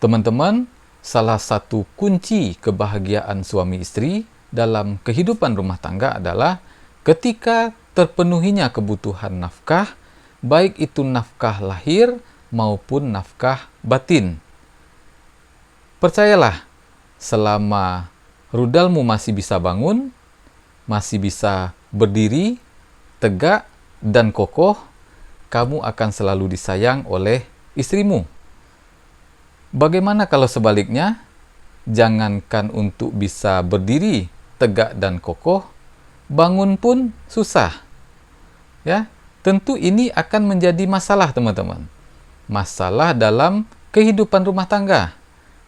Teman-teman, salah satu kunci kebahagiaan suami istri dalam kehidupan rumah tangga adalah ketika terpenuhinya kebutuhan nafkah, baik itu nafkah lahir maupun nafkah batin. Percayalah, selama rudalmu masih bisa bangun, masih bisa berdiri, tegak, dan kokoh, kamu akan selalu disayang oleh istrimu. Bagaimana kalau sebaliknya? Jangankan untuk bisa berdiri, tegak, dan kokoh, bangun pun susah. Ya, tentu ini akan menjadi masalah, teman-teman. Masalah dalam kehidupan rumah tangga,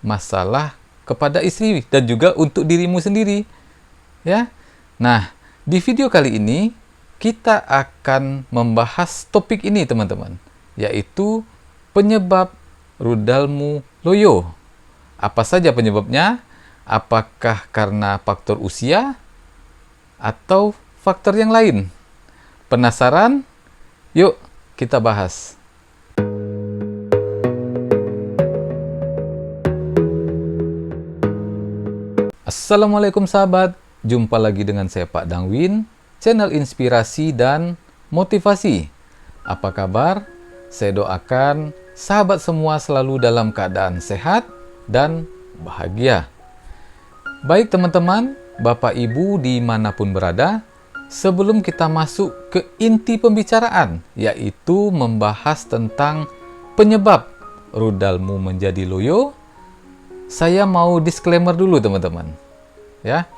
masalah kepada istri dan juga untuk dirimu sendiri. Ya. Nah, di video kali ini kita akan membahas topik ini, teman-teman, yaitu penyebab rudalmu loyo. Apa saja penyebabnya? Apakah karena faktor usia atau faktor yang lain? Penasaran? Yuk kita bahas. Assalamualaikum sahabat, jumpa lagi dengan saya Pak Dangwin, channel inspirasi dan motivasi. Apa kabar? Saya doakan sahabat semua selalu dalam keadaan sehat dan bahagia. Baik teman-teman, Bapak Ibu dimanapun berada, sebelum kita masuk ke inti pembicaraan, yaitu membahas tentang penyebab rudalmu menjadi loyo, saya mau disclaimer dulu teman-teman. Ya,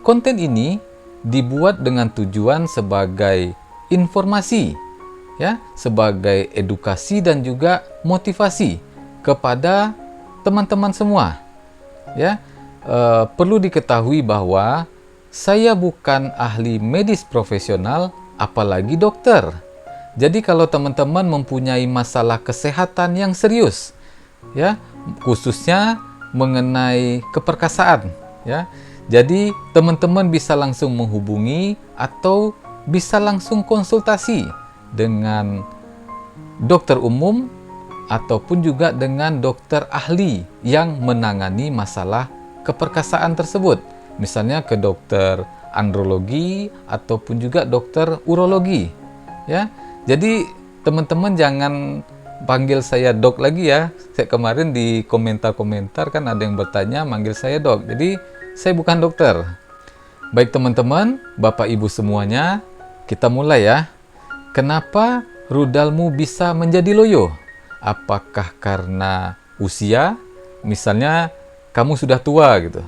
konten ini dibuat dengan tujuan sebagai informasi, ya, sebagai edukasi dan juga motivasi kepada teman-teman semua. Ya, perlu diketahui bahwa saya bukan ahli medis profesional, apalagi dokter. Jadi kalau teman-teman mempunyai masalah kesehatan yang serius, ya, khususnya mengenai keperkasaan, ya, jadi teman-teman bisa langsung menghubungi atau bisa langsung konsultasi dengan dokter umum ataupun juga dengan dokter ahli yang menangani masalah keperkasaan tersebut. Misalnya ke dokter andrologi ataupun juga dokter urologi. Ya. Jadi teman-teman jangan panggil saya dok lagi ya. Saya kemarin di komentar-komentar kan ada yang bertanya manggil saya dok. Jadi saya bukan dokter. Baik teman-teman, Bapak Ibu semuanya, kita mulai ya. Kenapa rudalmu bisa menjadi loyo? Apakah karena usia? Misalnya kamu sudah tua gitu,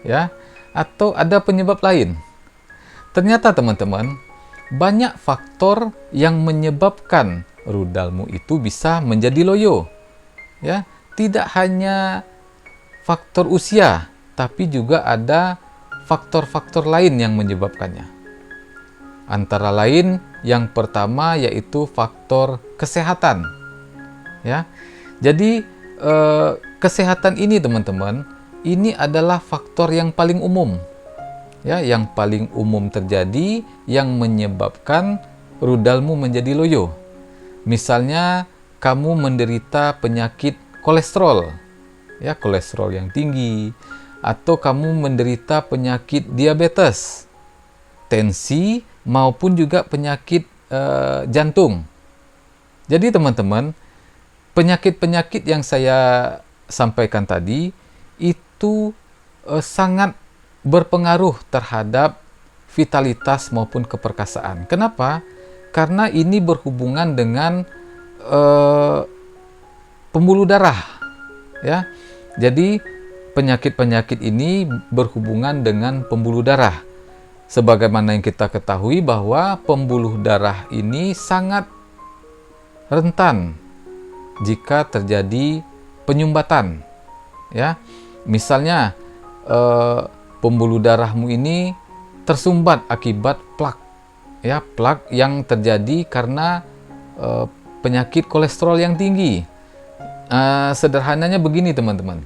ya? Atau ada penyebab lain? Ternyata teman-teman, banyak faktor yang menyebabkan rudalmu itu bisa menjadi loyo. Ya, tidak hanya faktor usia, tapi juga ada faktor-faktor lain yang menyebabkannya. Antara lain yang pertama yaitu faktor kesehatan. Ya. Jadi kesehatan ini teman-teman, ini adalah faktor yang paling umum. Ya, yang paling umum terjadi yang menyebabkan rudalmu menjadi loyo. Misalnya kamu menderita penyakit kolesterol. Ya, kolesterol yang tinggi, atau kamu menderita penyakit diabetes, tensi maupun juga penyakit jantung. Jadi teman-teman, penyakit-penyakit yang saya sampaikan tadi itu sangat berpengaruh terhadap vitalitas maupun keperkasaan. Kenapa? Karena ini berhubungan dengan pembuluh darah. Ya, jadi penyakit-penyakit ini berhubungan dengan pembuluh darah. Sebagaimana yang kita ketahui bahwa pembuluh darah ini sangat rentan jika terjadi penyumbatan. Ya, misalnya pembuluh darahmu ini tersumbat akibat plak, ya, plak yang terjadi karena penyakit kolesterol yang tinggi. Sederhananya begini teman-teman.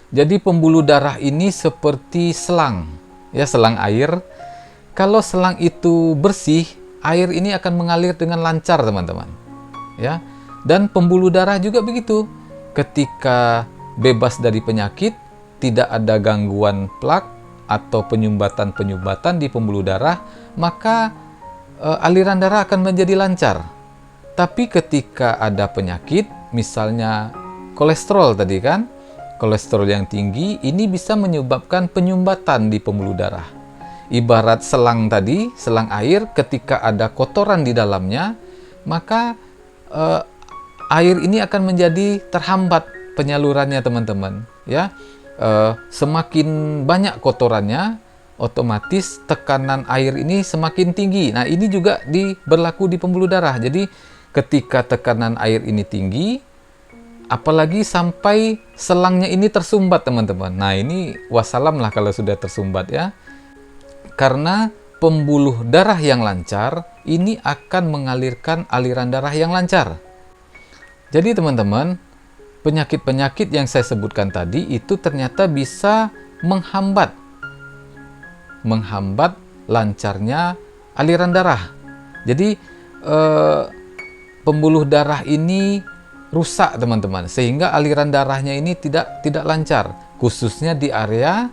Jadi pembuluh darah ini seperti selang, ya, selang air. Kalau selang itu bersih, air ini akan mengalir dengan lancar teman-teman. Ya, dan pembuluh darah juga begitu. ketika bebas dari penyakit, tidak ada gangguan plak atau penyumbatan-penyumbatan di pembuluh darah, maka aliran darah akan menjadi lancar. Tapi ketika ada penyakit, misalnya kolesterol tadi kan, kolesterol yang tinggi, ini bisa menyebabkan penyumbatan di pembuluh darah. Ibarat selang tadi, selang air, ketika ada kotoran di dalamnya, maka air ini akan menjadi terhambat penyalurannya, teman-teman. Ya, semakin banyak kotorannya, otomatis tekanan air ini semakin tinggi. Nah, ini juga berlaku di pembuluh darah. Jadi, ketika tekanan air ini tinggi, apalagi sampai selangnya ini tersumbat, teman-teman. Nah, ini wassalam lah kalau sudah tersumbat ya. Karena pembuluh darah yang lancar, ini akan mengalirkan aliran darah yang lancar. Jadi, teman-teman, penyakit-penyakit yang saya sebutkan tadi itu ternyata bisa menghambat lancarnya aliran darah. Jadi pembuluh darah ini rusak, teman-teman, sehingga aliran darahnya ini tidak lancar, khususnya di area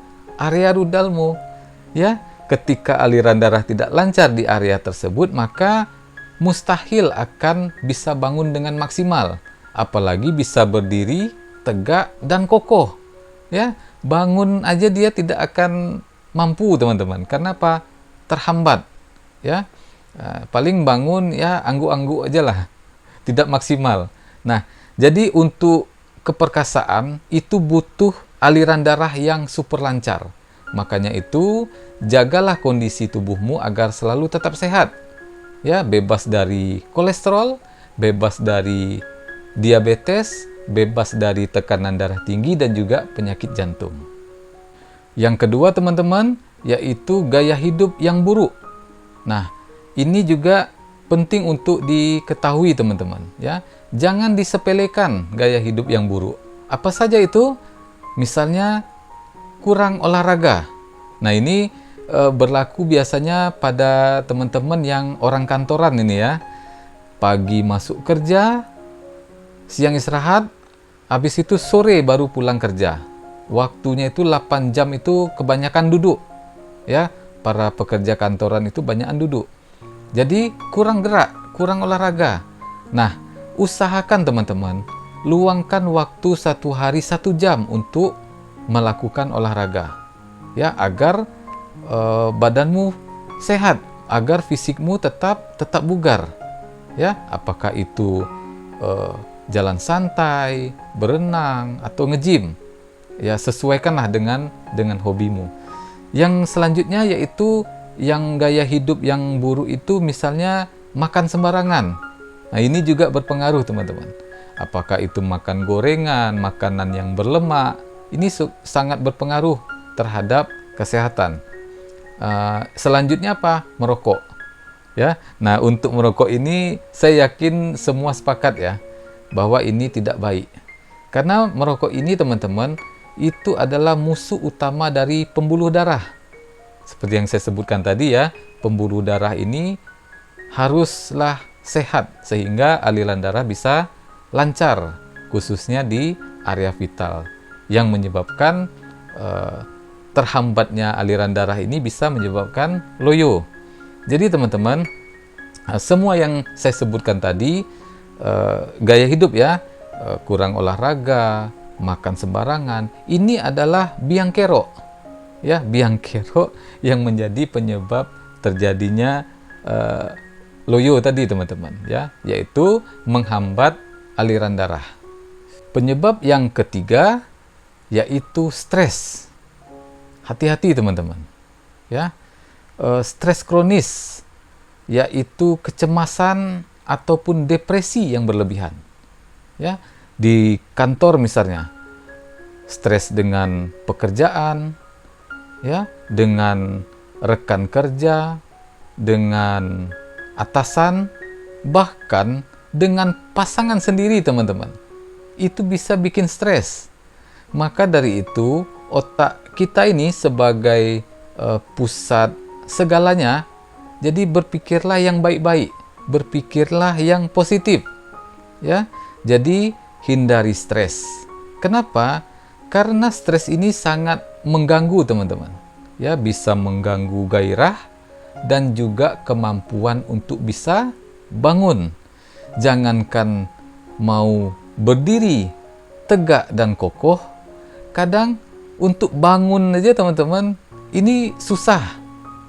rudalmu. Ya, ketika aliran darah tidak lancar di area tersebut, maka mustahil akan bisa bangun dengan maksimal, apalagi bisa berdiri tegak dan kokoh. Ya, bangun aja dia tidak akan mampu, teman-teman. Karena apa? Terhambat. Ya, paling bangun ya angguk-angguk aja lah, tidak maksimal. Nah, jadi untuk keperkasaan itu butuh aliran darah yang super lancar. Makanya itu jagalah kondisi tubuhmu agar selalu tetap sehat. Ya, bebas dari kolesterol, bebas dari diabetes, bebas dari tekanan darah tinggi dan juga penyakit jantung. Yang kedua, teman-teman, yaitu gaya hidup yang buruk. Nah, ini juga penting untuk diketahui, teman-teman, ya. Jangan disepelekan gaya hidup yang buruk. Apa saja itu? Misalnya kurang olahraga. Nah, ini berlaku biasanya pada teman-teman yang orang kantoran ini ya. Pagi masuk kerja, siang istirahat, habis itu sore baru pulang kerja. Waktunya itu 8 jam itu kebanyakan duduk. Ya, para pekerja kantoran itu banyakan duduk. Jadi kurang gerak, kurang olahraga. Nah, usahakan teman-teman, luangkan waktu 1 hari 1 jam untuk melakukan olahraga. Ya, agar badanmu sehat, agar fisikmu tetap bugar. Ya, apakah itu jalan santai, berenang atau nge-gym. Ya, sesuaikanlah dengan hobimu. Yang selanjutnya yaitu yang gaya hidup yang buruk itu misalnya makan sembarangan. Nah, ini juga berpengaruh, teman-teman. Apakah itu makan gorengan, makanan yang berlemak, ini sangat berpengaruh terhadap kesehatan. Selanjutnya apa? Merokok. Ya. Nah, untuk merokok ini saya yakin semua sepakat ya bahwa ini tidak baik. Karena merokok ini, teman-teman, itu adalah musuh utama dari pembuluh darah. Seperti yang saya sebutkan tadi ya, pembuluh darah ini haruslah sehat sehingga aliran darah bisa lancar, khususnya di area vital. Yang menyebabkan terhambatnya aliran darah ini bisa menyebabkan loyo. Jadi, teman-teman, semua yang saya sebutkan tadi, gaya hidup ya, kurang olahraga, makan sembarangan, ini adalah biang kerok. Ya, biang kerok yang menjadi penyebab terjadinya loyo tadi, teman-teman, ya, yaitu menghambat aliran darah. Penyebab yang ketiga yaitu stres. Hati-hati, teman-teman. Ya, stres kronis yaitu kecemasan ataupun depresi yang berlebihan. Ya, di kantor misalnya, stres dengan pekerjaan, ya, dengan rekan kerja, dengan atasan, bahkan dengan pasangan sendiri, teman-teman. Itu bisa bikin stres. Maka dari itu, otak kita ini sebagai pusat segalanya, jadi berpikirlah yang baik-baik, berpikirlah yang positif. Ya, jadi hindari stres. Kenapa? Karena stres ini sangat mengganggu teman-teman. Ya, bisa mengganggu gairah dan juga kemampuan untuk bisa bangun. Jangankan mau berdiri tegak dan kokoh, kadang untuk bangun aja teman-teman ini susah,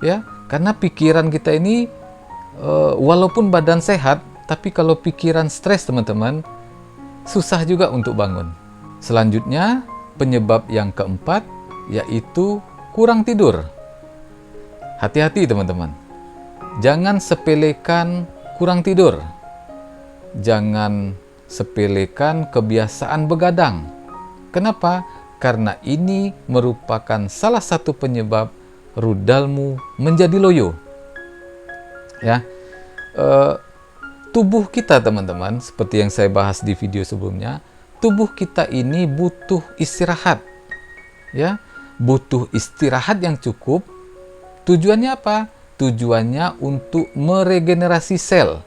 ya, karena pikiran kita ini walaupun badan sehat, tapi kalau pikiran stres teman-teman susah juga untuk bangun. Selanjutnya, penyebab yang keempat yaitu kurang tidur. Hati-hati teman-teman, jangan sepelekan kurang tidur. Jangan sepelekan kebiasaan begadang. Kenapa? Karena ini merupakan salah satu penyebab rudalmu menjadi loyo. Ya, tubuh kita teman-teman, seperti yang saya bahas di video sebelumnya, tubuh kita ini butuh istirahat. Ya, butuh istirahat yang cukup. Tujuannya apa? Tujuannya untuk meregenerasi sel.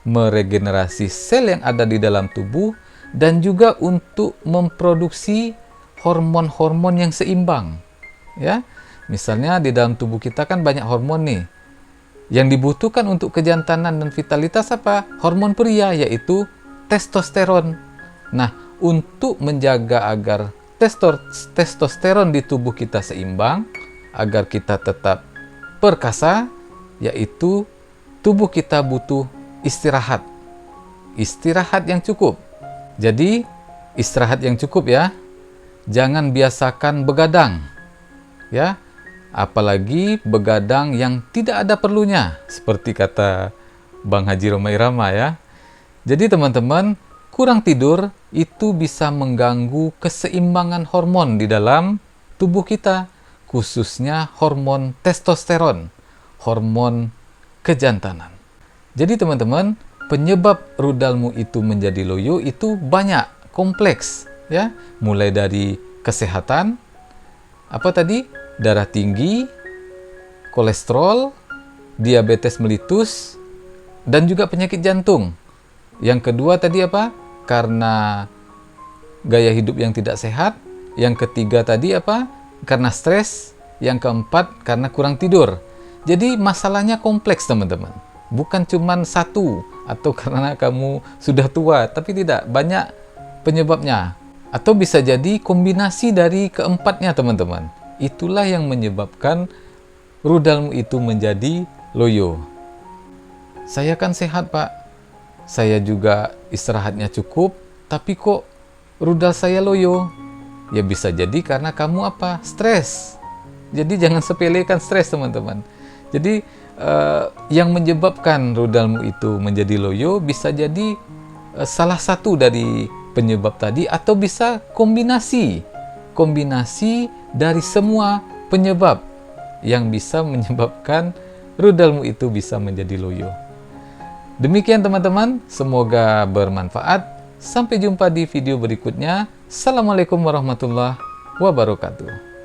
Meregenerasi sel yang ada di dalam tubuh dan juga untuk memproduksi hormon-hormon yang seimbang. Ya, misalnya di dalam tubuh kita kan banyak hormon nih. Yang dibutuhkan untuk kejantanan dan vitalitas apa? Hormon pria, yaitu testosteron. Nah, untuk menjaga agar testosteron di tubuh kita seimbang, agar kita tetap perkasa, yaitu tubuh kita butuh istirahat. Istirahat yang cukup. Jadi, istirahat yang cukup ya. Jangan biasakan begadang. Ya, apalagi begadang yang tidak ada perlunya, seperti kata Bang Haji Rhoma Irama ya. Jadi teman-teman, kurang tidur itu bisa mengganggu keseimbangan hormon di dalam tubuh kita, khususnya hormon testosteron, hormon kejantanan. Jadi teman-teman, penyebab rudalmu itu menjadi loyo itu banyak, kompleks ya, mulai dari kesehatan, apa tadi? Darah tinggi, kolesterol, diabetes mellitus, dan juga penyakit jantung. Yang kedua tadi apa? Karena gaya hidup yang tidak sehat. Yang ketiga tadi apa? Karena stres. Yang keempat karena kurang tidur. Jadi masalahnya kompleks teman-teman. Bukan cuma satu atau karena kamu sudah tua, tapi tidak, banyak penyebabnya. Atau bisa jadi kombinasi dari keempatnya teman-teman. Itulah yang menyebabkan rudalmu itu menjadi loyo. Saya kan sehat Pak, saya juga istirahatnya cukup, tapi kok rudal saya loyo? Ya bisa jadi karena kamu apa? Stres. Jadi jangan sepelekan stres teman-teman. Jadi yang menyebabkan rudalmu itu menjadi loyo bisa jadi salah satu dari penyebab tadi, atau bisa kombinasi dari semua penyebab yang bisa menyebabkan rudalmu itu bisa menjadi loyo. Demikian teman-teman, semoga bermanfaat. Sampai jumpa di video berikutnya. Assalamualaikum warahmatullahi wabarakatuh.